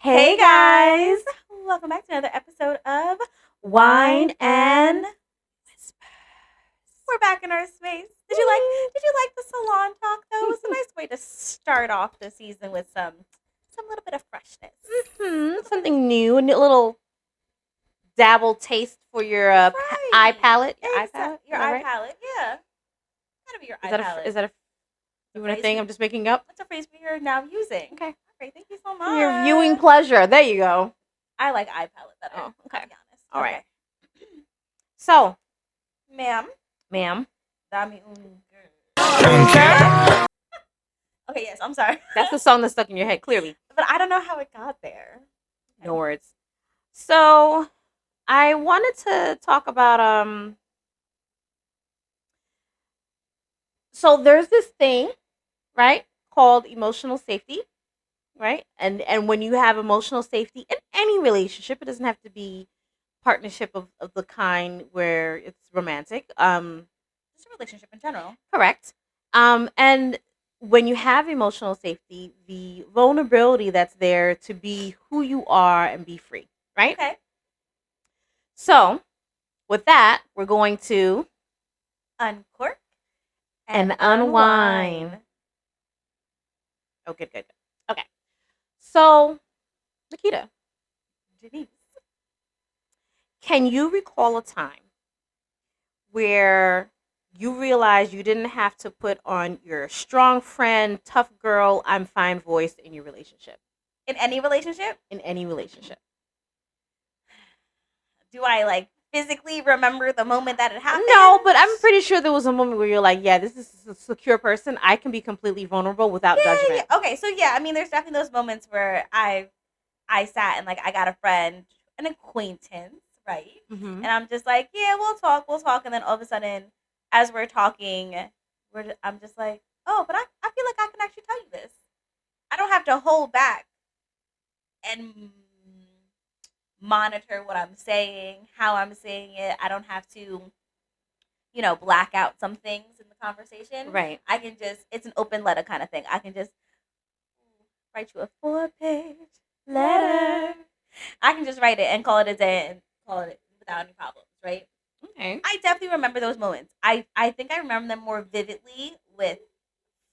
Hey guys, welcome back to another episode of Wine and Whispers. We're back in our space. Did you like the salon talk though? It was a nice way to start off the season with some little bit of freshness. something new, a little dabble taste for your eye palette. Your eye palette. Your eye palette, yeah. Gotta be your eye palette. Is that a you want a thing? I'm just making up. That's a phrase we are now using. Okay. Great, thank you so much. Your viewing pleasure. There you go. I like eye palette better. Oh, okay. I'll be honest. All right. So, ma'am. Dami Okay, yes, I'm sorry. That's the song that's stuck in your head, clearly. But I don't know how it got there. Okay. No words. So, I wanted to talk about so there's this thing, right, called emotional safety, right? And when you have emotional safety in any relationship, it doesn't have to be partnership of the kind where it's romantic. Just a relationship in general. Correct. And when you have emotional safety, the vulnerability that's there to be who you are and be free, right? Okay. So, with that, we're going to uncork and unwind. Oh, good. Okay. So, Nikita, Denise, can you recall a time where you realized you didn't have to put on your strong friend, tough girl, I'm fine voice in your relationship? In any relationship? In any relationship. Do I physically remember the moment that it happened? No, but I'm pretty sure there was a moment where you're like, yeah, this is a secure person. I can be completely vulnerable without judgment. Yeah. Okay, so I mean, there's definitely those moments where I sat and I got a friend, an acquaintance, right? Mm-hmm. And I'm just like, yeah, we'll talk, and then all of a sudden, as we're talking, I'm just like, oh, but I feel like I can actually tell you this. I don't have to hold back and monitor what I'm saying, how I'm saying it. I don't have to, black out some things in the conversation. Right. I can just, it's an open letter kind of thing. I can just write you a 4-page letter. I can just write it and call it a day and call it without any problems, right? Okay. I definitely remember those moments. I think I remember them more vividly with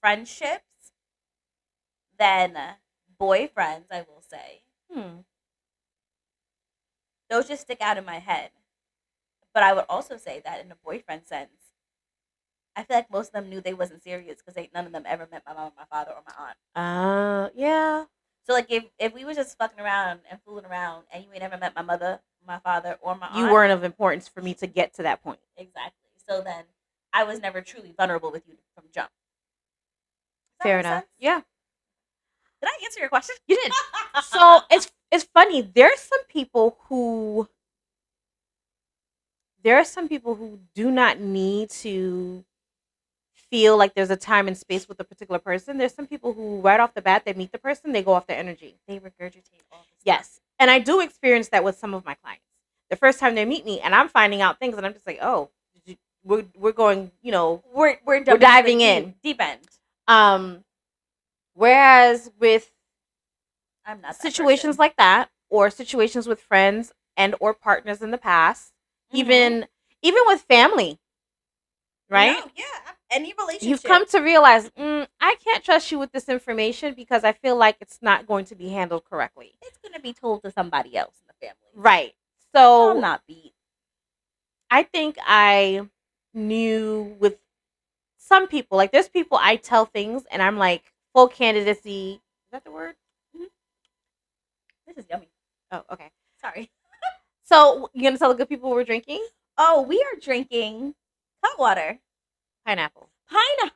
friendships than boyfriends, I will say. Those just stick out in my head. But I would also say that in a boyfriend sense, I feel like most of them knew they wasn't serious because none of them ever met my mom, my father, or my aunt. Yeah. So if we was just fucking around and fooling around and you ain't never met my mother, my father, or my aunt, you weren't of importance for me to get to that point. Exactly. So then I was never truly vulnerable with you from jump. Fair enough. Sense? Yeah. Did I answer your question? You did. So it's funny. There are some people who do not need to feel like there's a time and space with a particular person. There's some people who right off the bat they meet the person, they go off their energy. They regurgitate all this stuff. Yes. And I do experience that with some of my clients. The first time they meet me and I'm finding out things and I'm just like, oh, we're going, we're diving in. Deep end. Whereas with I'm not situations like that, or situations with friends and or partners in the past, even with family, right? No, yeah, any relationship. You've come to realize, I can't trust you with this information because I feel like it's not going to be handled correctly. It's going to be told to somebody else in the family. Right. So I'm not beat. I think I knew with some people, like there's people I tell things and I'm like, full candidacy. Is that the word? Mm-hmm. This is yummy. Oh, okay. Sorry. So, you going to tell the good people we're drinking? Oh, we are drinking hot water. Pineapple. I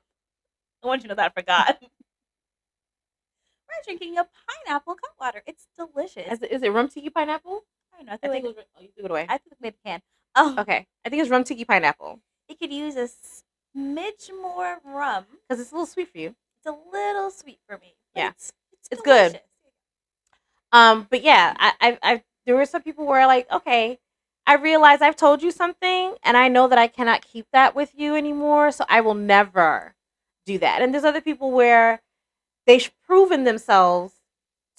want you to know that I forgot. We're drinking a pineapple cut water. It's delicious. Is it rum tiki pineapple? I don't know. I think it was, you threw it away. I think it made a can. Oh. Okay. I think it's rum tiki pineapple. It could use a smidge more rum. Because it's a little sweet for you. It's a little sweet for me. Yeah. It's good. But yeah, I there were some people where like, okay, I realize I've told you something and I know that I cannot keep that with you anymore, so I will never do that. And there's other people where they've proven themselves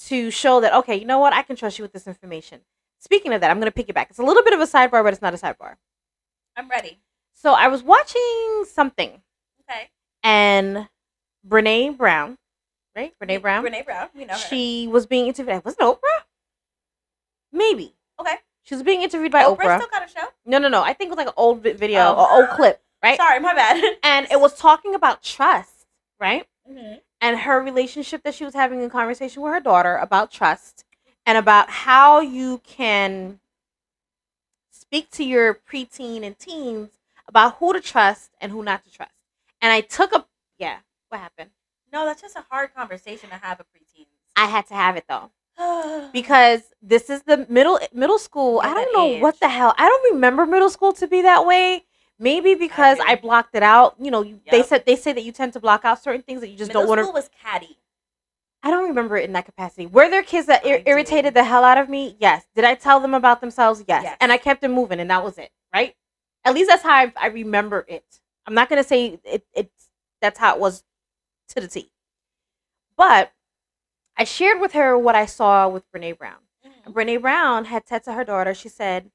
to show that, okay, you know what, I can trust you with this information. Speaking of that, I'm going to pick it back. It's a little bit of a sidebar, but it's not a sidebar. I'm ready. So I was watching something. Okay. And Brene Brown, right? Brene Brown. Brene Brown, we know her. She was being interviewed. Was it Oprah? Maybe. Okay. She was being interviewed by Oprah. Oprah still got a show? No. I think it was like an old video or old clip, right? Sorry, my bad. And it was talking about trust, right? Mm-hmm. And her relationship that she was having in conversation with her daughter about trust and about how you can speak to your preteen and teens about who to trust and who not to trust. And I took what happened? No, that's just a hard conversation to have with preteens. I had to have it though. Because this is the middle school. I don't know what the hell. I don't remember middle school to be that way. Maybe because I blocked it out. You know, they say that you tend to block out certain things that you just don't want to. Middle school was catty. I don't remember it in that capacity. Were there kids that irritated the hell out of me? Yes. Did I tell them about themselves? Yes. And I kept it moving, and that was it. Right? At least that's how I remember it. I'm not gonna say that's how it was to the T. But I shared with her what I saw with Brene Brown. Mm-hmm. Brene Brown had said to her daughter, she said,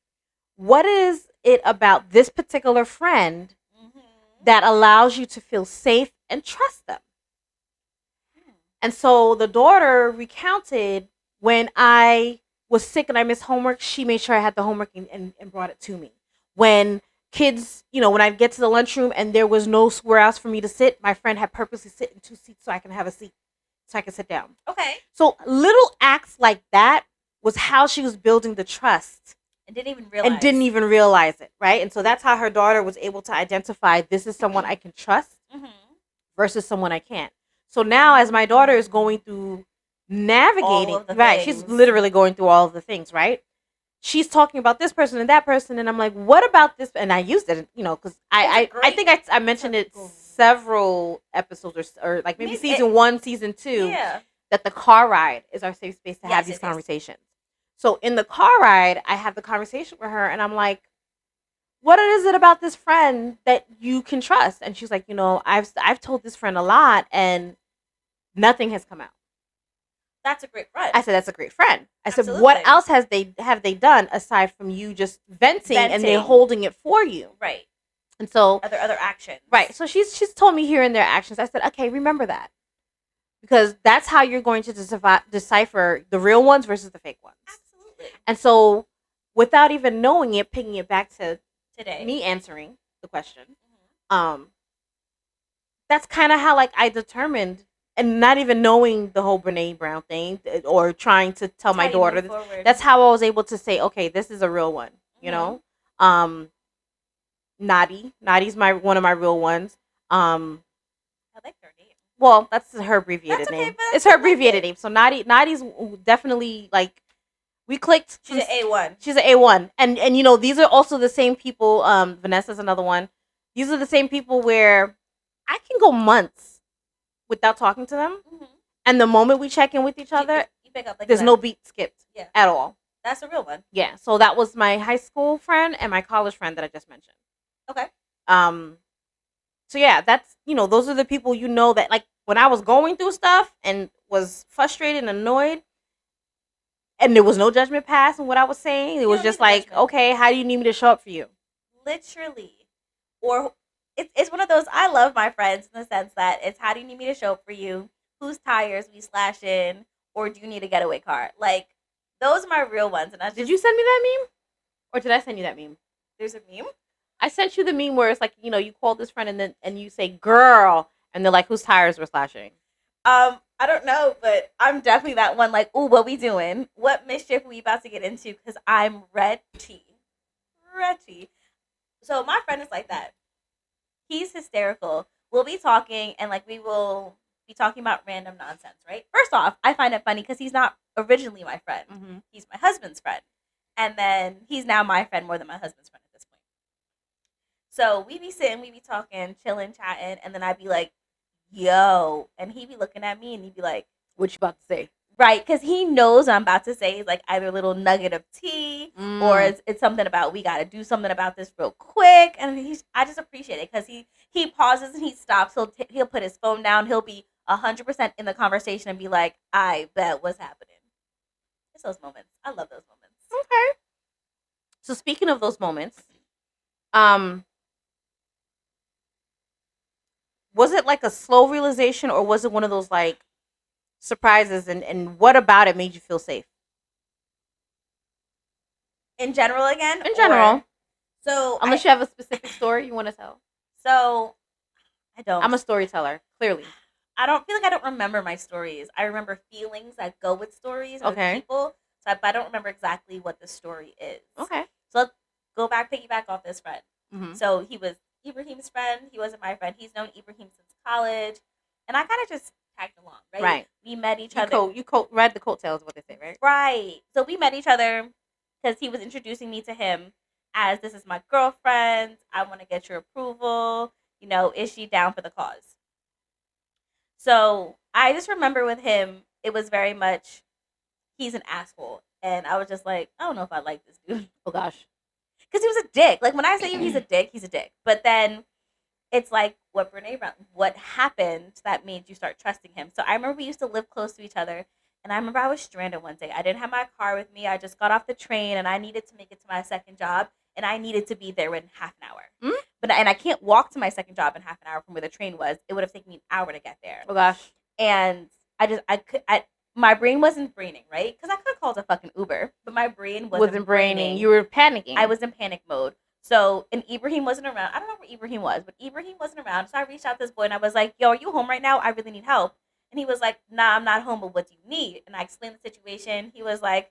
what is it about this particular friend that allows you to feel safe and trust them? And so the daughter recounted, when I was sick and I missed homework, she made sure I had the homework and brought it to me. When kids, when I get to the lunchroom and there was nowhere else for me to sit, my friend had purposely sit in 2 seats so I can have a seat, so I can sit down. Okay. So little acts like that was how she was building the trust. And didn't even realize it, right? And so that's how her daughter was able to identify, this is someone I can trust versus someone I can't. So now as my daughter is going through navigating, right, she's literally going through all of the things, right? She's talking about this person and that person, and I'm like, what about this? And I used it, because I think I mentioned it several episodes or like maybe season 1, season 2, that the car ride is our safe space to have these conversations. So in the car ride, I have the conversation with her, and I'm like, what is it about this friend that you can trust? And she's like, I've told this friend a lot, and nothing has come out. That's a great friend. I said, that's a great friend. I said, what else have they done aside from you just venting and they're holding it for you? Right. And so other actions. Right. So she's told me here and there actions. I said, okay, remember that. Because that's how you're going to decipher the real ones versus the fake ones. Absolutely. And so without even knowing it, picking it back to today, me answering the question, that's kind of how I determined, and not even knowing the whole Brene Brown thing or trying to tell my daughter, that's how I was able to say, okay, this is a real one, Nadi's one of my real ones. I like her name. Well, that's her abbreviated name. It's her abbreviated name. So Nadi's definitely we clicked. She's an A1. She's an A1. And these are also the same people. Vanessa's another one. These are the same people where I can go months without talking to them. Mm-hmm. And the moment we check in with each other, you pick up there's no beat skipped at all. That's a real one. Yeah. So that was my high school friend and my college friend that I just mentioned. Okay. So yeah, that's, those are the people that when I was going through stuff and was frustrated and annoyed, and there was no judgment passed on what I was saying. It was just okay, how do you need me to show up for you? Literally. Or it's one of those, I love my friends in the sense that it's, how do you need me to show up for you? Whose tires we slash in? Or do you need a getaway car? Those are my real ones. And did you send me that meme? Or did I send you that meme? There's a meme? I sent you the meme where it's you call this friend and you say, girl, and they're like, whose tires were slashing? I don't know, but I'm definitely that one. Ooh, what we doing? What mischief we about to get into? Because I'm ready. So my friend is like that. He's hysterical. We'll be talking, and we will be talking about random nonsense, right? First off, I find it funny because he's not originally my friend. Mm-hmm. He's my husband's friend. And then he's now my friend more than my husband's friend at this point. So we be sitting, we be talking, chilling, chatting, and then I'd be like, yo, and he'd be looking at me and he'd be like, what you about to say? Right, because he knows what I'm about to say is either a little nugget of tea or it's something about, we got to do something about this real quick. And I just appreciate it because he pauses and he stops. He'll put his phone down. He'll be 100% in the conversation and be like, I bet what's happening. miss those moments. I love those moments. Okay. So speaking of those moments, um, was it like a slow realization, or was it one of those like surprises? And what about it made you feel safe? In general, again, In or general, so unless you have a specific story you want to tell. so I don't. I'm a storyteller, clearly. I don't feel like I don't remember my stories. I remember feelings that go with stories or Okay. people. But I don't remember exactly what the story is. Okay. So let's go back, piggyback off this friend. Mm-hmm. So he was Ibrahim's friend. He wasn't my friend. He's known Ibrahim since college, and I kind of just tagged along. Right. Right. We met each other. You read the coattails, what they say, right? Right. So we met each other because he was introducing me to him as, this is my girlfriend. I want to get your approval. You know, is she down for the cause? So I just remember with him, it was very much, he's an asshole. And I was just like, I don't know if I like this dude. Oh, gosh. Because he was a dick. Like, when I say he's a dick, he's a dick. But then it's like what happened that made you start trusting him. So I remember we used to live close to each other. And I remember I was stranded one day. I didn't have my car with me. I just got off the train and I needed to make it to my second job. And I needed to be there in half an hour. Mm? And I can't walk to my second job in half an hour from where the train was. It would have taken me an hour to get there. Oh, gosh. And my brain wasn't braining, right? Because I could have called a fucking Uber, but my brain wasn't braining. You were panicking. I was in panic mode. So, and Ibrahim wasn't around. I don't know where Ibrahim was, but Ibrahim wasn't around. So I reached out to this boy and I was like, yo, are you home right now? I really need help. And he was like, nah, I'm not home, but what do you need? And I explained the situation. He was like,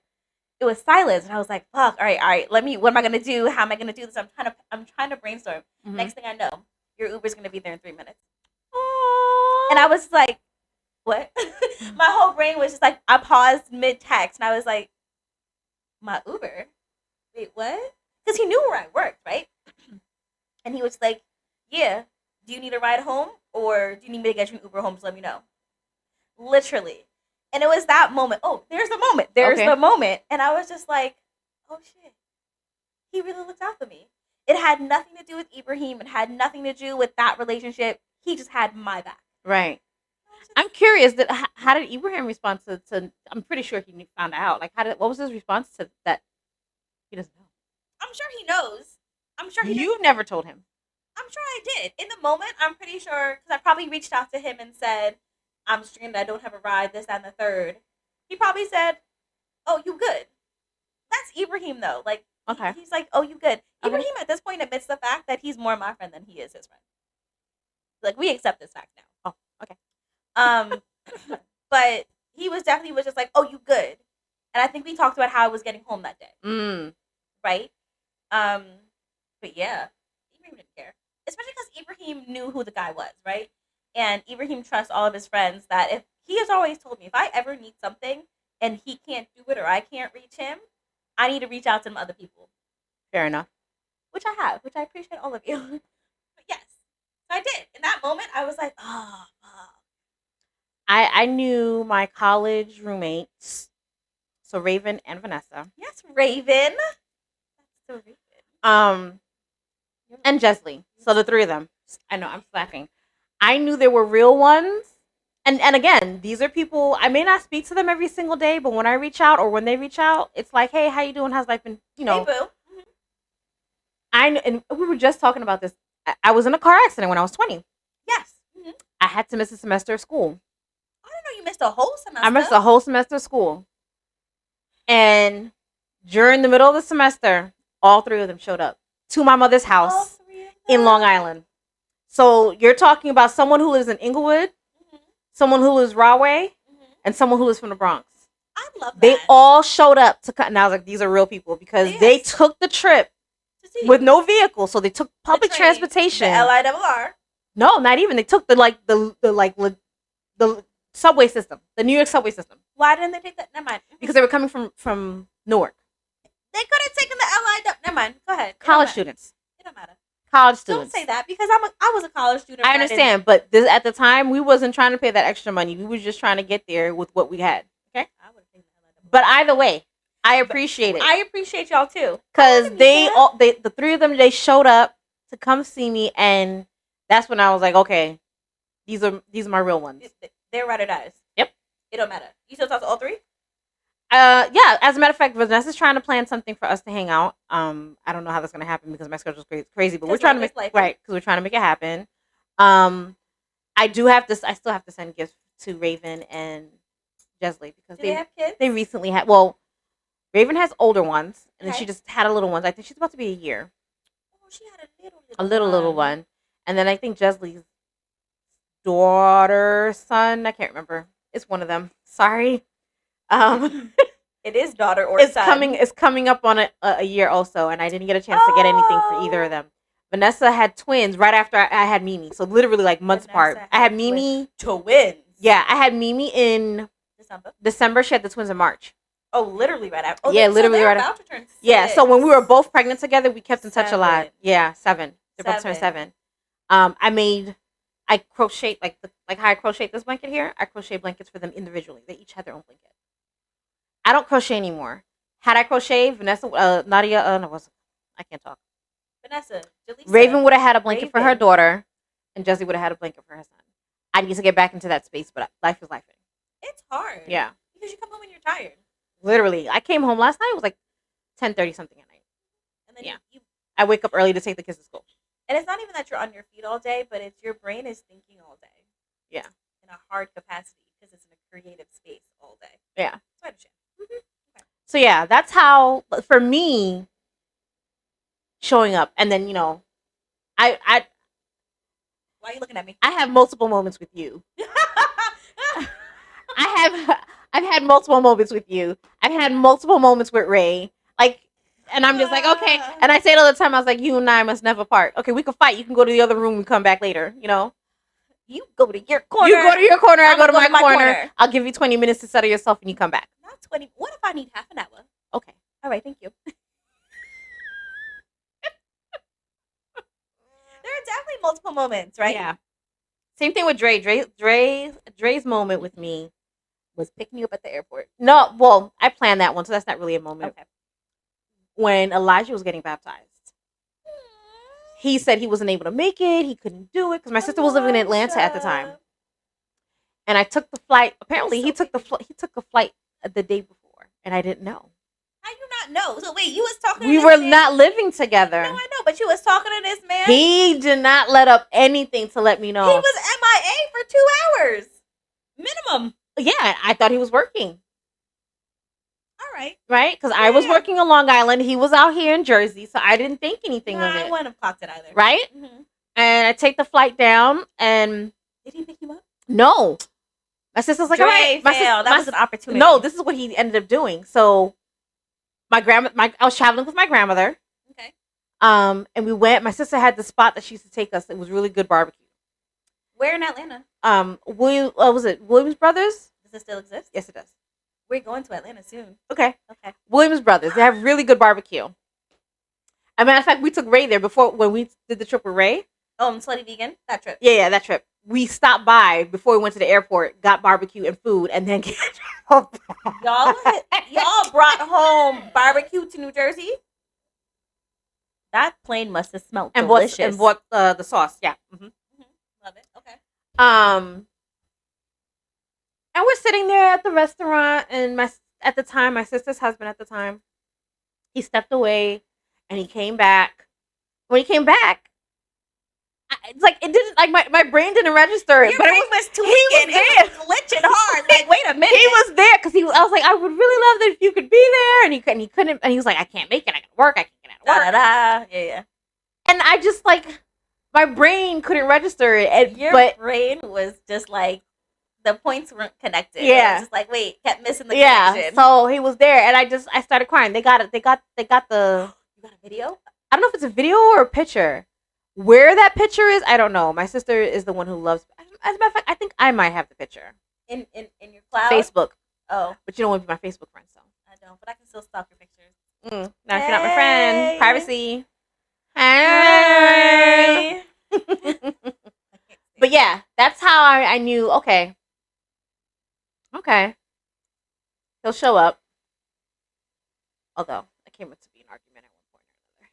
it was silence. And I was like, fuck, all right. What am I going to do? How am I going to do this? I'm trying to brainstorm. Mm-hmm. Next thing I know, your Uber's going to be there in 3 minutes. Aww. And I was like, what? My whole brain was just like, I paused mid-text and I was like, my Uber? Wait, what? Because he knew where I worked, right? And he was like, yeah, do you need a ride home or do you need me to get you an Uber home to let me know? Literally. And it was that moment. Oh, there's the moment. The moment. And I was just like, oh shit. He really looked out for me. It had nothing to do with Ibrahim. It had nothing to do with that relationship. He just had my back. Right. I'm curious that how did Ibrahim respond to I'm pretty sure he found out. Like what was his response to that? He doesn't know. I'm sure he knows. I'm sure You've never told him. I'm sure I did. In the moment, I'm pretty sure, because I probably reached out to him and said, I'm stranded, I don't have a ride, this, that, and the third. He probably said, oh, you good. That's Ibrahim, though. Like, okay. He's like, oh, you good. Okay. Ibrahim, at this point, admits the fact that he's more my friend than he is his friend. Like, we accept this fact now. Oh, okay. But he was just like, oh, you good. And I think we talked about how I was getting home that day. Right? But yeah, Ibrahim didn't care. Especially because Ibrahim knew who the guy was, right? And Ibrahim trusts all of his friends that if he has always told me, if I ever need something and he can't do it or I can't reach him, I need to reach out to some other people. Fair enough. Which I have, which I appreciate all of you. But yes, so I did. In that moment, I was like, oh, fuck. I knew my college roommates, so Raven and Vanessa. Yes, Raven. That's so Raven. And Jesley. So the three of them. I know, I'm slacking. I knew they were real ones. And again, these are people, I may not speak to them every single day, but when I reach out or when they reach out, it's like, hey, how you doing? How's life been? You know. Hey, boo. And we were just talking about this. I was in a car accident when I was 20. Yes. I had to miss a semester of school. I didn't know you missed a whole semester. I missed a whole semester of school. And during the middle of the semester, all three of them showed up to my mother's house in Long Island. So you're talking about someone who lives in Inglewood, someone who lives Rahway, and someone who lives from the Bronx. I love that. They all showed up to cut. And I was like, these are real people because they took the trip with no vehicle. So they took public transportation. The LIRR. No, not even. They took the subway system, the New York subway system. Why didn't they take that? Never mind. Because they were coming from Newark. They could have taken the LIRR. Never mind. Go ahead. College students. It don't matter. College students. Don't say that because I was a college student. I understand, but at the time we wasn't trying to pay that extra money. We were just trying to get there with what we had. Okay. But either way, I appreciate it. I appreciate y'all too. Because the three of them, they showed up to come see me, and that's when I was like, okay, these are my real ones. They're ride or dies. Yep. It don't matter. You still talk to all three? Yeah. As a matter of fact, Vanessa's trying to plan something for us to hang out. I don't know how that's gonna happen because my schedule's crazy, but we're trying to make right because we're trying to make it happen. Um, I do have this. I still have to send gifts to Raven and Jesley because Do they have kids? they recently had. Well, Raven has older ones, and then Okay. she just had a little ones. I think she's about to be a year. Oh, she had A little one, and then I think Jesley's daughter, son. I can't remember. It's one of them. Sorry. It is daughter or it's son. It's coming up on a year also, and I didn't get a chance to get anything for either of them. Vanessa had twins right after I had Mimi, so literally like months apart. I had Mimi twins. Yeah, I had Mimi in December. She had the twins in March. Oh, literally right after. Oh, yeah, literally right after. Yeah, so when we were both pregnant together, we kept in touch a lot. Yeah, 7. They're both turned 7. I crocheted like how I crocheted this blanket here. I crocheted blankets for them individually. They each had their own blanket. I don't crochet anymore. Had I crocheted, Vanessa, Nadia, no, I can't talk. Vanessa, Jaleesa, Raven would have had a blanket for her daughter, and Jessie would have had a blanket for her son. I need to get back into that space, but life is life. It's hard. Yeah. Because you come home when you're tired. Literally. I came home last night. It was like 10:30 something at night. And then I wake up early to take the kids to school. And it's not even that you're on your feet all day, but it's your brain is thinking all day. Yeah. In a hard capacity because it's in a creative space all day. Yeah. So I understand. Mm-hmm. Okay. So yeah, that's how, for me, showing up. And then, Why are you looking at me? I have multiple moments with you. I've had multiple moments with you. I've had multiple moments with Ray. And I'm just like, okay. And I say it all the time. I was like, you and I must never part. Okay, we can fight. You can go to the other room and come back later. You go to your corner. You go to your corner. I go to my corner. I'll give you 20 minutes to settle yourself and you come back. Not 20. What if I need half an hour? Okay. All right. Thank you. There are definitely multiple moments, right? Yeah. Same thing with Dre. Dre's moment with me was picking you up at the airport. No, well, I planned that one, so that's not really a moment. Okay. When Elijah was getting baptized, he said he wasn't able to make it. He couldn't do it because my sister was living in Atlanta at the time, and I took the flight. Apparently, he took a flight the day before, and I didn't know. How you not know? So wait, you was talking. We were not living together. No, I know, but you was talking to this man. He did not let up anything to let me know. He was MIA for 2 hours minimum. Yeah, I thought he was working. All right. Right? Because I was working on Long Island. He was out here in Jersey, so I didn't think anything of it. I wouldn't have clocked it either. Right? Mm-hmm. And I take the flight down, and... Did he pick you up? No. My sister's like, all right. That was an opportunity. No, this is what he ended up doing. So, I was traveling with my grandmother. Okay. And we went. My sister had the spot that she used to take us. It was really good barbecue. Where in Atlanta? Was it Williams Brothers? Does it still exist? Yes, it does. We're going to Atlanta soon. Okay. Williams Brothers. They have really good barbecue. As a matter of fact, we took Ray there when we did the trip with Ray. Oh, Slutty Vegan? That trip. Yeah, that trip. We stopped by before we went to the airport, got barbecue and food, and then y'all brought home barbecue to New Jersey? That plane must have smelled delicious. And bought the sauce. Yeah. Mm-hmm. Love it. Okay. And we're sitting there at the restaurant, and at the time, my sister's husband at the time, he stepped away, and he came back. When he came back, it's like it didn't my brain didn't register it. Your brain was tweaking. It was glitching hard. Like, wait a minute. He was there because I was like, I would really love that if you could be there, and he couldn't, and he was like, I can't make it. I gotta work. I can't get out of work. Yeah. And I just my brain couldn't register it. Your brain was just like, the points weren't connected. Yeah. It was just like, wait, kept missing the connection. Yeah. So he was there, and I started crying. They got the. You got a video? I don't know if it's a video or a picture. Where that picture is, I don't know. My sister is the one who loves. As a matter of fact, I think I might have the picture in your cloud. Facebook. Oh, but you don't want to be my Facebook friend, so I don't. But I can still stalk your pictures. Now if you're not my friend, privacy. Hey. But yeah, that's how I knew. Okay, he'll show up. Although it came up to be an argument at one point or another.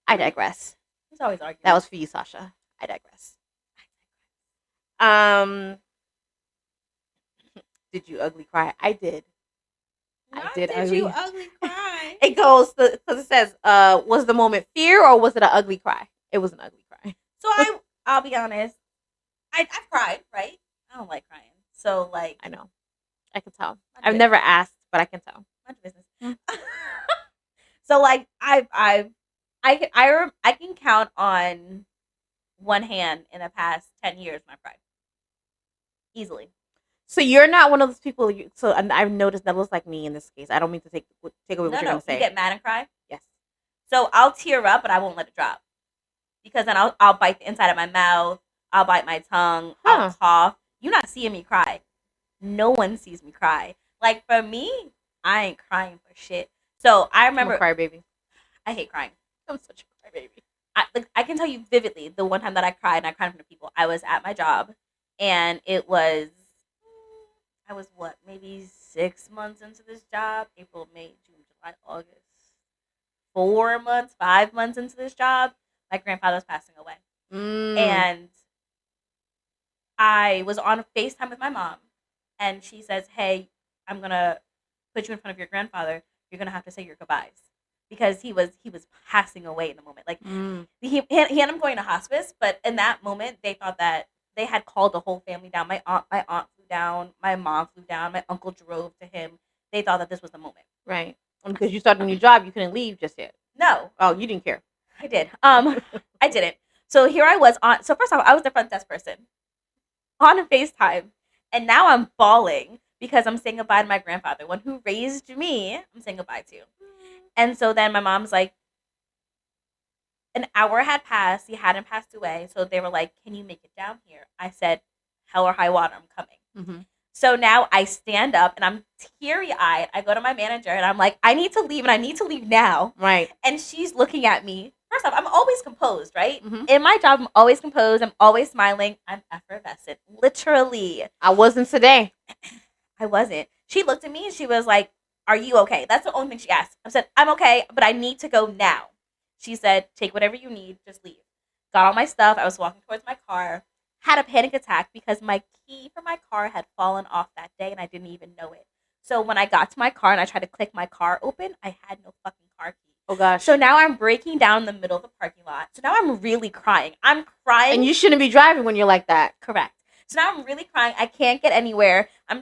I digress. He's always arguing. That was for you, Sasha. I digress. Did you ugly cry? I did. I Not did did you ugly. ugly cry. It goes because it says, was the moment fear or was it an ugly cry? It was an ugly cry. So I'll be honest. I've cried, right? I don't like crying. So like I know. I can tell. my I've business. never asked, but I can tell. My business. Mm. So like I can count on one hand in the past 10 years when I cried. Easily. So you're not one of those people. And I've noticed that looks like me in this case. I don't mean to take away what you're No, going no. to say. You get mad and cry? Yes. So I'll tear up, but I won't let it drop. Because then I'll bite the inside of my mouth. I'll bite my tongue. I'll cough. You're not seeing me cry. No one sees me cry. Like for me, I ain't crying for shit. So I remember I'm a crybaby. I hate crying. I'm such a crybaby. I can tell you vividly the one time that I cried, and I cried in front of people. I was at my job, and I was what, maybe 6 months into this job. April, May, June, July, August. 4 months, 5 months into this job, my grandfather was passing away. And I was on FaceTime with my mom, and she says, "Hey, I'm gonna put you in front of your grandfather. You're gonna have to say your goodbyes." Because he was passing away in the moment. Like he had him going to hospice, but in that moment they thought that they had called the whole family down. My aunt flew down, my mom flew down, my uncle drove to him. They thought that this was the moment. Right. Because you started a new job, you couldn't leave just yet. No. Oh, you didn't care. I did. I didn't. So here I was on. So first off, I was the front desk person on a FaceTime, and now I'm bawling because I'm saying goodbye to my grandfather, one who raised me. I'm saying goodbye to. And so then my mom's like, an hour had passed. He hadn't passed away. So they were like, "Can you make it down here?" I said, "Hell or high water, I'm coming." Mm-hmm. So now I stand up and I'm teary-eyed. I go to my manager and I'm like, "I need to leave and I need to leave now." Right. And she's looking at me. First off, I'm always composed, right? Mm-hmm. In my job, I'm always composed. I'm always smiling. I'm effervescent. Literally. I wasn't today. I wasn't. She looked at me and she was like, "Are you okay?" That's the only thing she asked. I said, "I'm okay, but I need to go now." She said, "Take whatever you need, just leave." Got all my stuff. I was walking towards my car. Had a panic attack because my key for my car had fallen off that day and I didn't even know it. So when I got to my car and I tried to click my car open, I had no fucking car key. Oh gosh. So now I'm breaking down in the middle of the parking lot. So now I'm really crying. I'm crying. And you shouldn't be driving when you're like that. Correct. So now I'm really crying. I can't get anywhere. I'm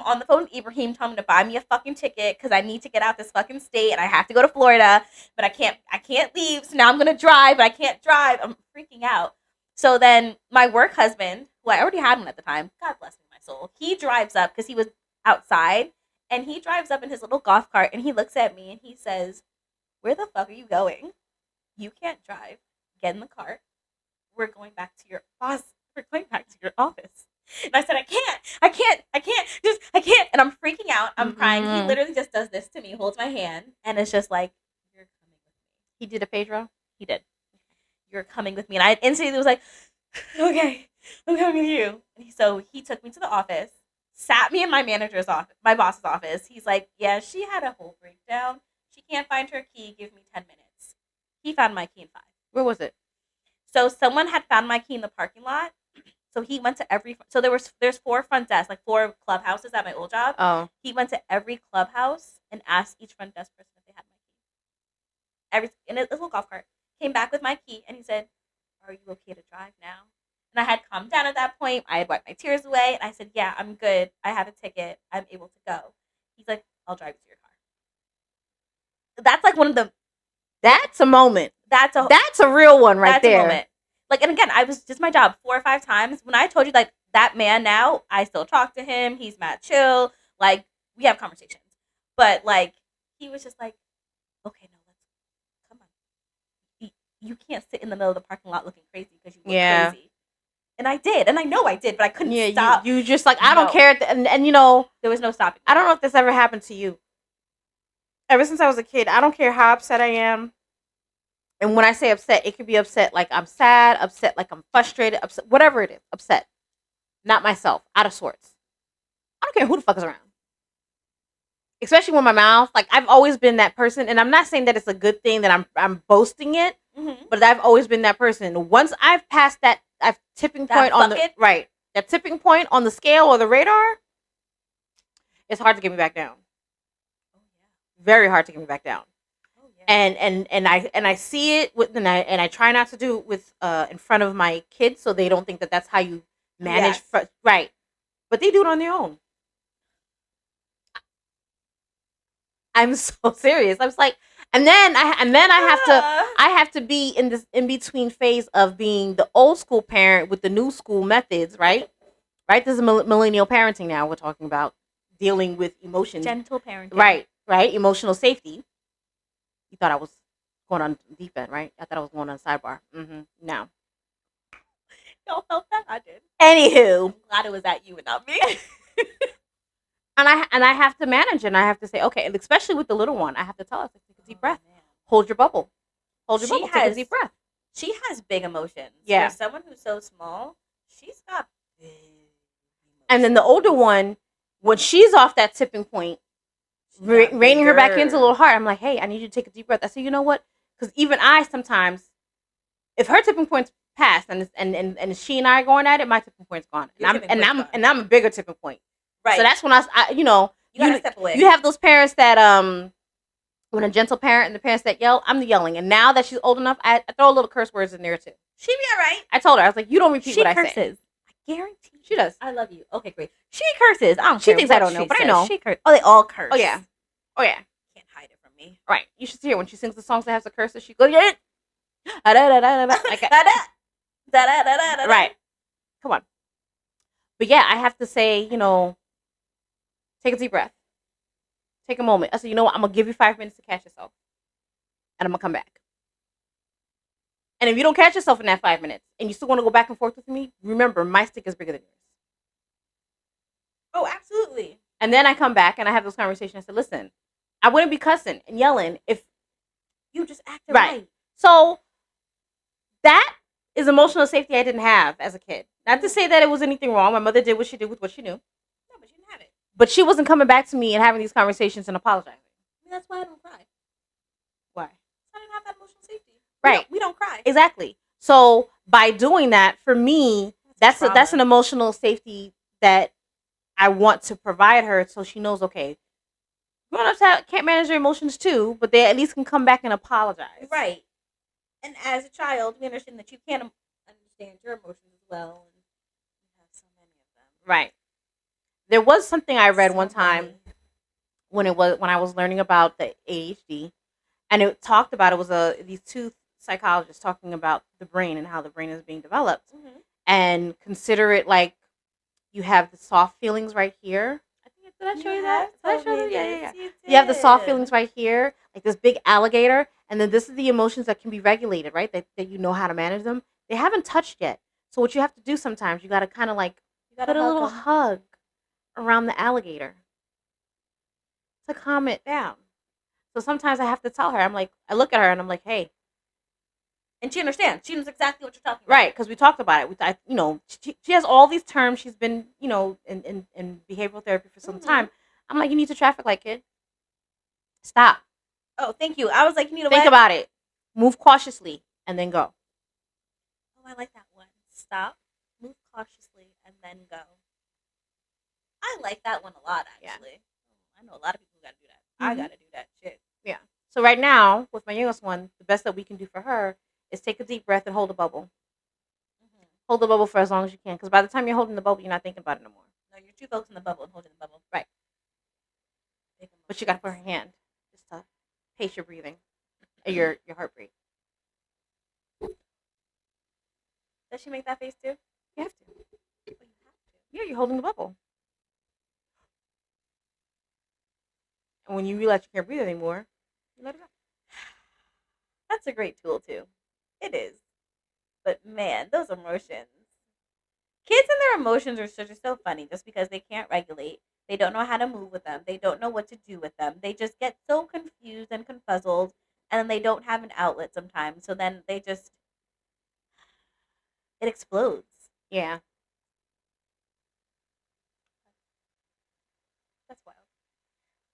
on the phone with Ibrahim telling him to buy me a fucking ticket because I need to get out this fucking state and I have to go to Florida, but I can't leave. So now I'm gonna drive, but I can't drive. I'm freaking out. So then my work husband, who I already had one at the time, God bless me, my soul, he drives up because he was outside, and he drives up in his little golf cart and he looks at me and he says, "Where the fuck are you going? You can't drive. Get in the cart. We're going back to your boss. We're going back to your office." And I said, I can't. And I'm freaking out. I'm crying. He literally just does this to me, holds my hand, and it's just like, "You're coming with me." He did a Pedro? He did. "You're coming with me." And I instantly was like, "Okay, I'm coming with you." And so he took me to the office, sat me in my manager's office, my boss's office. He's like, "Yeah, she had a whole breakdown. She can't find her key. Give me 10 minutes. He found my key in 5. Where was it? So someone had found my key in the parking lot. So he went to so there's 4 front desks, like 4 clubhouses at my old job. Oh. He went to every clubhouse and asked each front desk person if they had my key. In a little golf cart. Came back with my key and he said, "Are you okay to drive now?" And I had calmed down at that point. I had wiped my tears away and I said, "Yeah, I'm good. I have a ticket. I'm able to go." He's like, "I'll drive you to your car." That's like one of the. That's a moment. That's a real one right there. A moment. Like, and again, I was just my job 4 or 5 times. When I told you, like, that man now, I still talk to him. He's mad chill. Like, we have conversations. But, like, he was just like, "Okay, no, come on. You can't sit in the middle of the parking lot looking crazy because you look crazy." And I did. And I know I did, but I couldn't stop. You just like, I don't care. And, you know. There was no stopping. I don't know if this ever happened to you. Ever since I was a kid, I don't care how upset I am. And when I say upset, it could be upset like I'm sad, upset like I'm frustrated, upset, whatever it is, upset. Not myself, out of sorts. I don't care who the fuck is around. Especially when my mouth, like I've always been that person, and I'm not saying that it's a good thing that I'm boasting it, but I've always been that person. Once I've passed that tipping point on that tipping point on the scale or the radar, it's hard to get me back down. very hard to get me back down. Oh yeah. And I see it with and I try not to do it with in front of my kids so they don't think that that's how you manage Yes. right. But they do it on their own. I'm so serious. I was like, I have to be in this in between phase of being the old school parent with the new school methods, right? Right. This is millennial parenting now. We're talking about dealing with emotions, Gentle parenting. right? Right. Emotional safety. You thought I was going on deep end, right? I thought I was going on sidebar. No. No, felt that I did. Anywho, I'm glad it was at you and not me. and I have to manage it. And I have to say, okay, and especially with the little one, I have to tell her, take a deep breath, Man. hold your bubble, take a deep breath. She has big emotions. Yeah. For someone who's so small, she's got big emotions. And then the older one, when she's off that tipping point, reining her back in's a little hard. I'm like, hey, I need you to take a deep breath. I say, you know what? Because even I sometimes, if her tipping point's passed and she and I are going at it, my tipping point's gone. And I'm a bigger tipping point. Right. So that's when I you gotta step away. You have those parents that when a gentle parent and the parents that yell, I'm the yelling. And now that she's old enough, I throw a little curse words in there too. She be all right. I told her, I was like, you don't repeat what I say. She curses. I guarantee you. She does. I love you. Okay, great. She curses. She thinks I don't know, but I know. She curses. Oh, they all curse. Oh yeah. Can't hide it from me. Right. You should see her when she sings the songs that has the curses. She goes, yeah. Right. Come on. But yeah, I have to say, take a deep breath. Take a moment. I said, you know what? I'm going to give you 5 minutes to catch yourself. And I'm going to come back. And if you don't catch yourself in that 5 minutes and you still want to go back and forth with me, remember, my stick is bigger than yours. Oh, absolutely. And then I come back and I have this conversation. I said, listen, I wouldn't be cussing and yelling if you just acted right. So that is emotional safety I didn't have as a kid. Not to say that it was anything wrong. My mother did what she did with what she knew. No, but she didn't have it. But she wasn't coming back to me and having these conversations and apologizing. That's why I don't cry. Why? I didn't have that emotional safety. Right. We don't cry. Exactly. So by doing that, for me, that's an emotional safety that I want to provide her, so she knows, okay, grown-ups can't manage their emotions too, but they at least can come back and apologize. Right. And as a child, we understand that you can't understand your emotions as well. And you have so many of them. Right. There was something I read one time when I was learning about the ADHD, and it talked about, it was these two psychologists talking about the brain and how the brain is being developed, and consider it like you have the soft feelings right here. I think did I show you that? Did I show you? Yeah. You have the soft feelings right here, like this big alligator, and then this is the emotions that can be regulated, right? That you know how to manage them. They haven't touched yet. So what you have to do sometimes, you got to kind of like put a little hug around the alligator to calm it down. So sometimes I have to tell her, I look at her and I'm like, hey. And she understands. She knows exactly what you're talking about. Right, because we talked about it. She has all these terms. She's been, in behavioral therapy for some time. I'm like, you need to traffic light, kid. Stop. Oh, thank you. I was like, you need to think about it. Move cautiously and then go. Oh, I like that one. Stop, move cautiously, and then go. I like that one a lot, actually. Yeah. I know a lot of people who got to do that. I got to do that shit. Yeah. So right now, with my youngest one, the best that we can do for her is take a deep breath and hold the bubble. Hold the bubble for as long as you can, because by the time you're holding the bubble, you're not thinking about it no more. No, you're too focused on the bubble and holding the bubble. Right. But you got to put her hand just to pace your breathing, your heartbeat. Does she make that face too? You have to. Oh, you have to. Yeah, you're holding the bubble. And when you realize you can't breathe anymore, you let it go. That's a great tool too. It is. But man, those emotions. Kids and their emotions are just so funny just because they can't regulate. They don't know how to move with them. They don't know what to do with them. They just get so confused and confuzzled, and they don't have an outlet sometimes. So then it explodes. Yeah. That's wild.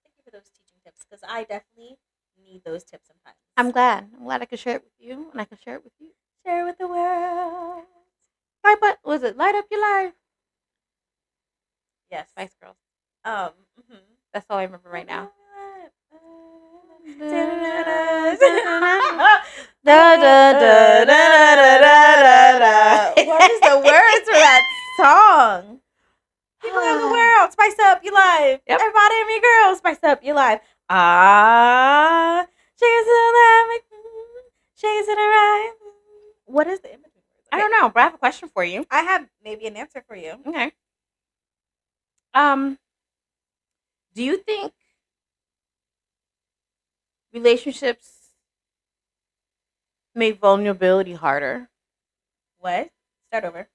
Thank you for those teaching tips, because I definitely need those tips sometimes. I'm glad I could share it with you, and I can share it with you. Share it with the world. Right, but was it Light Up Your Life? Yes. Spice Girls. Mm-hmm. That's all I remember right now. What is the words for that song? People in the world, spice up your life. Yep. Everybody and me girls, spice up your life. Ah, shake it to the left, shake it to the right. What is the in between words? I don't know, but I have a question for you. I have maybe an answer for you. Okay. Do you think relationships make vulnerability harder? What? Start over.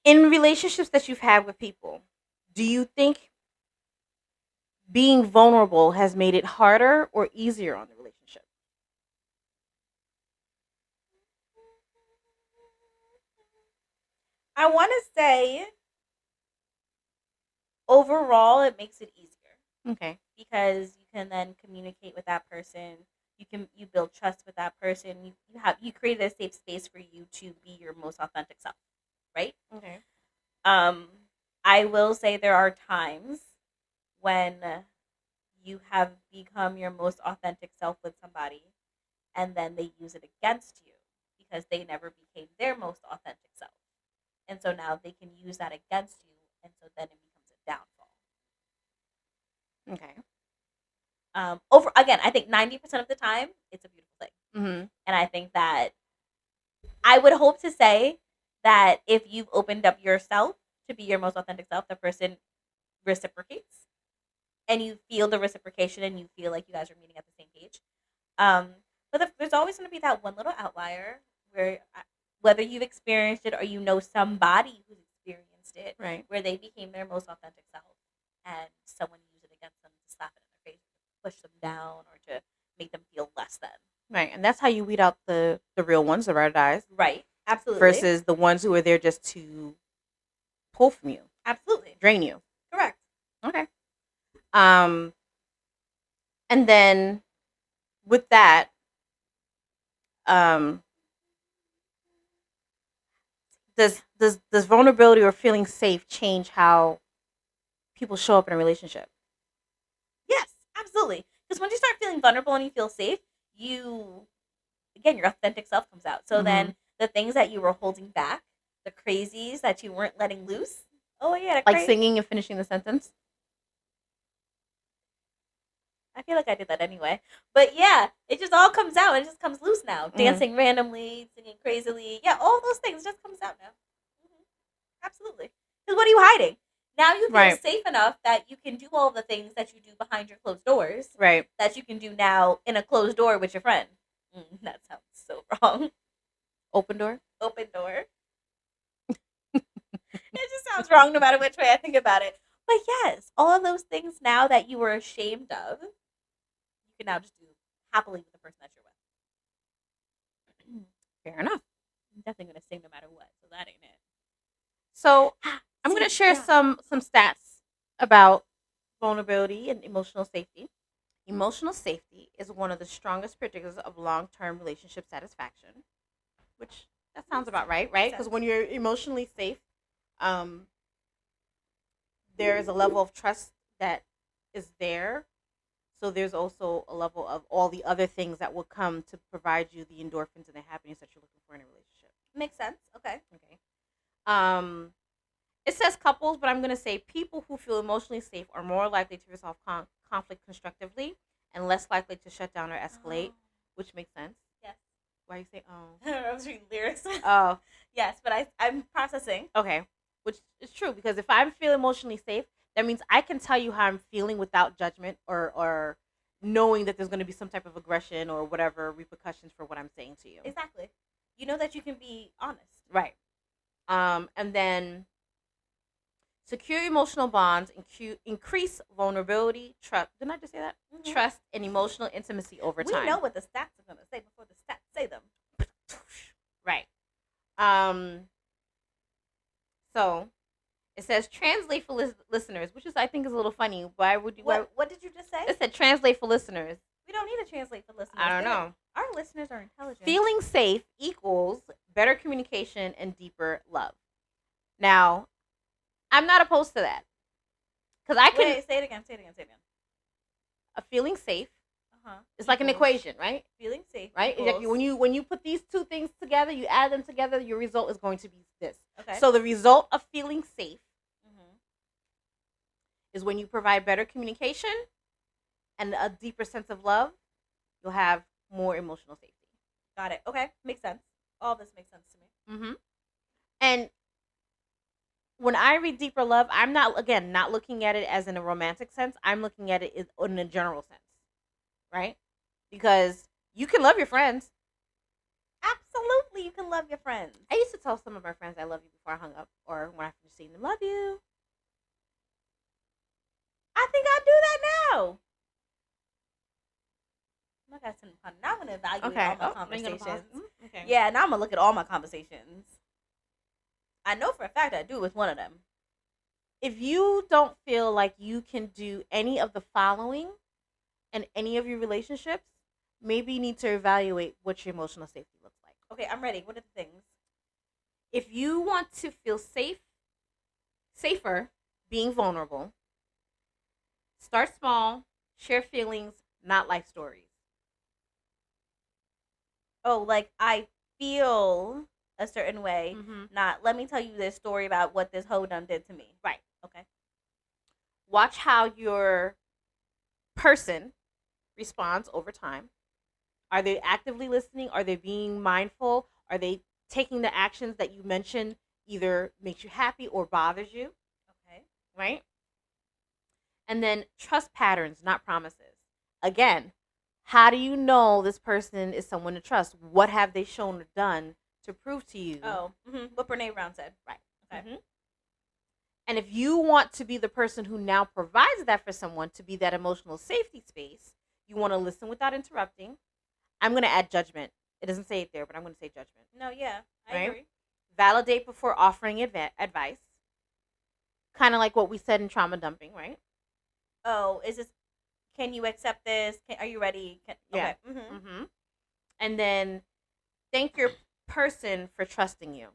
In relationships that you've had with people, do you think being vulnerable has made it harder or easier on the relationship? I want to say overall it makes it easier. Okay. Because you can then communicate with that person. You build trust with that person. You created a safe space for you to be your most authentic self, right? Okay. I will say there are times when you have become your most authentic self with somebody and then they use it against you because they never became their most authentic self. And so now they can use that against you, and so then it becomes a downfall. Okay. Over again, I think 90% of the time it's a beautiful thing. Mm-hmm. And I think that I would hope to say that if you've opened up yourself to be your most authentic self, the person reciprocates and you feel the reciprocation and you feel like you guys are meeting at the same page. But there's always going to be that one little outlier where whether you've experienced it or you know somebody who's experienced it, right, where they became their most authentic self and someone used it against them to slap it in their face, push them down, or to make them feel less than. Right, and that's how you weed out the real ones, the ride or dies. Right, absolutely. Versus the ones who are there just to pull from you. Absolutely. Drain you. Correct. Okay. And then with that, does vulnerability or feeling safe change how people show up in a relationship? Yes, absolutely. Because once you start feeling vulnerable and you feel safe, your authentic self comes out. So then the things that you were holding back, the crazies that you weren't letting loose. Oh yeah, like singing and finishing the sentence. I feel like I did that anyway. But yeah, it just all comes out. It just comes loose now. Dancing randomly, singing crazily. Yeah, all those things just comes out now. Absolutely. Because what are you hiding? Now you feel safe enough that you can do all the things that you do behind your closed doors. Right. That you can do now in a closed door with your friend. That sounds so wrong. Open door? Open door. It just sounds wrong no matter which way I think about it. But yes, all of those things now that you were ashamed of, you can now just do happily with the person that you're with. Fair enough. I'm definitely going to sing no matter what, so that ain't it. So I'm going to share some stats about vulnerability and emotional safety. Emotional safety is one of the strongest predictors of long-term relationship satisfaction, which that sounds about right? Because when you're emotionally safe, there is a level of trust that is there. So there's also a level of all the other things that will come to provide you the endorphins and the happiness that you're looking for in a relationship. Makes sense. Okay. It says couples, but I'm going to say people who feel emotionally safe are more likely to resolve conflict constructively and less likely to shut down or escalate, which makes sense. Yes. Why you say, oh? I was reading lyrics. Oh. Yes, but I'm processing. Okay. Which is true, because if I feel emotionally safe, that means I can tell you how I'm feeling without judgment or knowing that there's going to be some type of aggression or whatever repercussions for what I'm saying to you. Exactly. You know that you can be honest. Right. And then secure emotional bonds increase vulnerability, trust. Didn't I just say that? Mm-hmm. Trust and emotional intimacy over time. We know what the stats are going to say before the stats say them. Right. So it says translate for listeners, which is I think is a little funny. Why would you? What did you just say? It said translate for listeners. We don't need to translate for listeners. I don't know. Our listeners are intelligent. Feeling safe equals better communication and deeper love. Now, I'm not opposed to that, because I can say it again. of feeling safe. It's like an Equals equation, right? feeling safe. Right? Exactly. Equals. When you put these two things together, you add them together, your result is going to be this. Okay. So the result of feeling safe Mhm. is when you provide better communication and a deeper sense of love, you'll have more emotional safety. Got it. Okay. Makes sense. All this makes sense to me. Mm-hmm. And when I read deeper love, I'm not looking at it as in a romantic sense. I'm looking at it in a general sense, right? Because you can love your friends. Absolutely, you can love your friends. I used to tell some of my friends I love you before I hung up, or when I finished seeing them, love you. I think I do that now. I got some fun. Now I'm gonna evaluate all my conversations. Okay. Yeah, now I'm gonna look at all my conversations. I know for a fact I do with one of them. If you don't feel like you can do any of the following in any of your relationships, maybe you need to evaluate what your emotional safety looks like. Okay, I'm ready. What are the things? If you want to feel safer being vulnerable, start small, share feelings, not life stories. Oh, like I feel a certain way. Mm-hmm. Not let me tell you this story about what this hoe done did to me. Right. Okay. Watch how your person responds over time. Are they actively listening? Are they being mindful? Are they taking the actions that you mentioned either makes you happy or bothers you? Okay. Right? And then trust patterns, not promises. Again, how do you know this person is someone to trust? What have they shown or done to prove to you? Oh, what Brene Brown said. Right. Okay. Mm-hmm. And if you want to be the person who now provides that for someone, to be that emotional safety space, you want to listen without interrupting. I'm going to add judgment. It doesn't say it there, but I'm going to say judgment. No, yeah, I agree. Validate before offering advice. Kind of like what we said in trauma dumping, right? Oh, is this? Can you accept this? Are you ready? Yeah. Okay. Mm-hmm. And then thank your person for trusting you.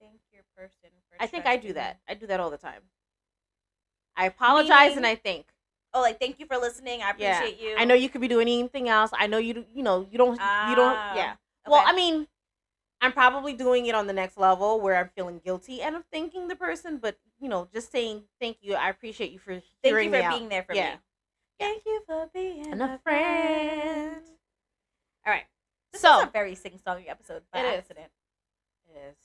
Thank your person for. I think I do that. I do that all the time. I apologize and I thank. Oh, like thank you for listening. I appreciate you. I know you could be doing anything else. I know you don't. Yeah. Okay. Well, I mean, I'm probably doing it on the next level where I'm feeling guilty and I'm thanking the person, but just saying thank you. I appreciate you for hearing me out. Being there for me. Thank you for being a friend. All right. This is a very sing-songy episode by accident. It is.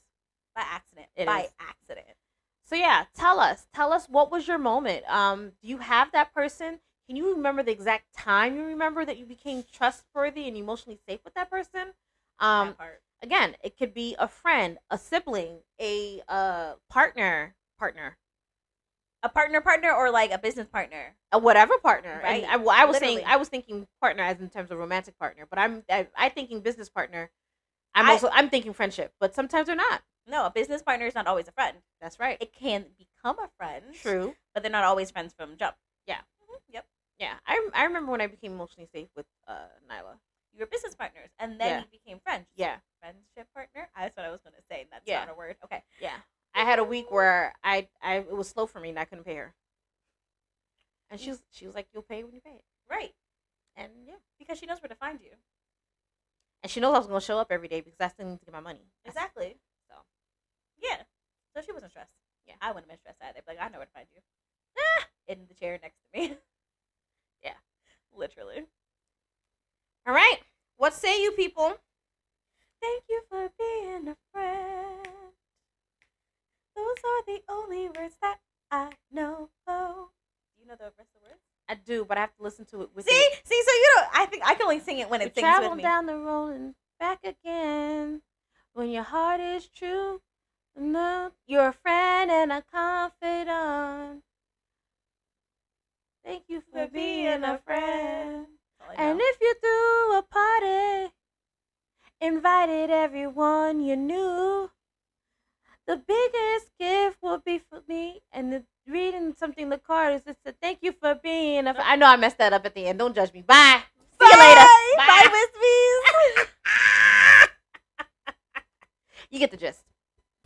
By accident. Accident. So yeah, tell us what was your moment. Do you have that person? Can you remember the exact time you remember that you became trustworthy and emotionally safe with that person? That part. Again, it could be a friend, a sibling, a partner, a partner, or like a business partner, a whatever partner. Right. And I was thinking partner as in terms of romantic partner, but I'm thinking business partner. I'm thinking friendship, but sometimes they're not. No, a business partner is not always a friend. That's right. It can become a friend. True, but they're not always friends from jump. Yeah. Mm-hmm. Yep. Yeah, I remember when I became emotionally safe with Nyla. You were business partners, and then you became friends. Yeah. Friendship partner. That's what I was going to say. That's not a word. Okay. Yeah. I had a week where it was slow for me and I couldn't pay her. And she was like, "You'll pay when you pay it." Right. And yeah, because she knows where to find you. And she knows I was going to show up every day because I still need to get my money. Exactly. So. Yeah. So she wasn't stressed. Yeah. I wouldn't have been stressed either. Like, I know where to find you. In the chair next to me. Yeah. Literally. All right. What say you people? Thank you for being a friend. Those are the only words that I know. Do you know the rest of the words? I do, but I have to listen to it with you. See, so you don't. I think I can only sing it when it sings with me. Travel down the road and back again. When your heart is true, no, you're a friend and a confidant. Thank you for being a friend. And if you threw a party, invited everyone you knew, the biggest gift will be for me. And reading something the card is just a thank you for being a friend. I know I messed that up at the end. Don't judge me. Bye. See you later. Bye, Wispies. You get the gist.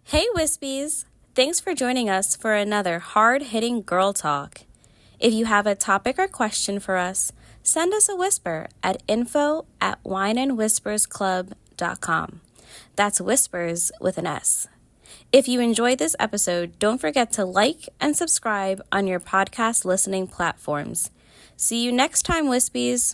Hey, Wispies. Thanks for joining us for another hard-hitting girl talk. If you have a topic or question for us, send us a whisper at info@wineandwhispersclub.com. That's whispers with an S. If you enjoyed this episode, don't forget to like and subscribe on your podcast listening platforms. See you next time, Wispies.